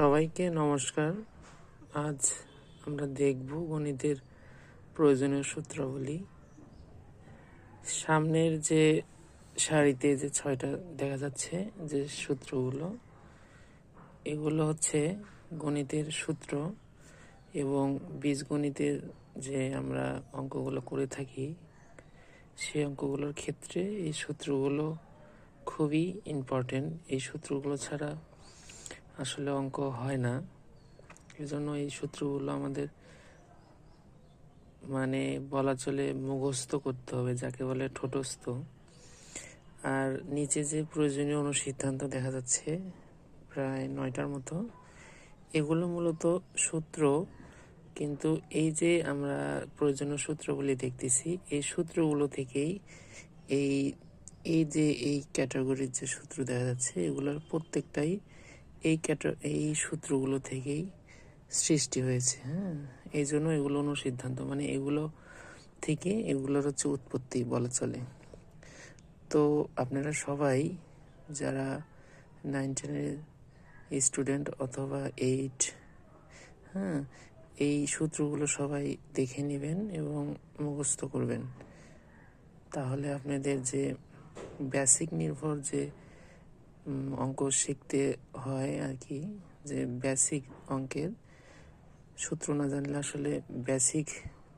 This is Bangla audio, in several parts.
সবাইকে নমস্কার। আজ আমরা দেখব গণিতের প্রয়োজনীয় সূত্রাবলী। সামনের যে সারিতে যে 6টা দেখা যাচ্ছে যে সূত্রগুলো, এগুলো হচ্ছে গণিতের সূত্র এবং বীজগণিতের যে আমরা অঙ্কগুলো করে থাকি সেই অঙ্কগুলোর ক্ষেত্রে এই সূত্রগুলো খুবই ইম্পর্টেন্ট। এই সূত্রগুলো ছাড়া আসলে অঙ্ক হয় না। এজন্য এই সূত্রগুলো আমাদের বলা চলে মুখস্থ করতে হবে, যাকে বলে ঠোঁটস্থ। আর নিচে যে প্রয়োজনীয় অনুসিদ্ধান্ত দেখা যাচ্ছে প্রায় 9টার মতো, এগুলো মূলত সূত্র, কিন্তু এই যে আমরা প্রয়োজনীয় সূত্রগুলি দেখতেছি এই সূত্রগুলো থেকেই এই ক্যাটাগরির যে সূত্র দেখা যাচ্ছে এগুলোর প্রত্যেকটাই এই সূত্রগুলো থেকেই সৃষ্টি হয়েছে। এই জন্য এগুলো অনুসিদ্ধান্ত, এগুলো থেকে এগুলোর হচ্ছে উৎপত্তি বলা চলে। তো আপনারা সবাই যারা 9-10-এর স্টুডেন্ট অথবা 8, এই সূত্রগুলো সবাই দেখে নেবেন এবং মুখস্থ করবেন। তাহলে আপনাদের যে বেসিক নির্ভর যে অঙ্ক শিখতে হয় আর কি, যে বেসিক অঙ্কের সূত্র না জানলে আসলে বেসিক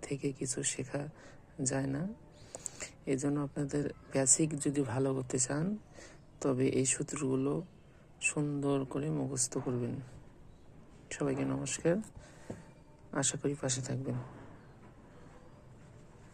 থেকে কিছু শেখা যায় না। এই জন্য আপনাদের বেসিক যদি ভালো করতে চান তবে এই সূত্রগুলো সুন্দর করে মুখস্থ করবেন। সবাইকে নমস্কার, আশা করি পাশে থাকবেন।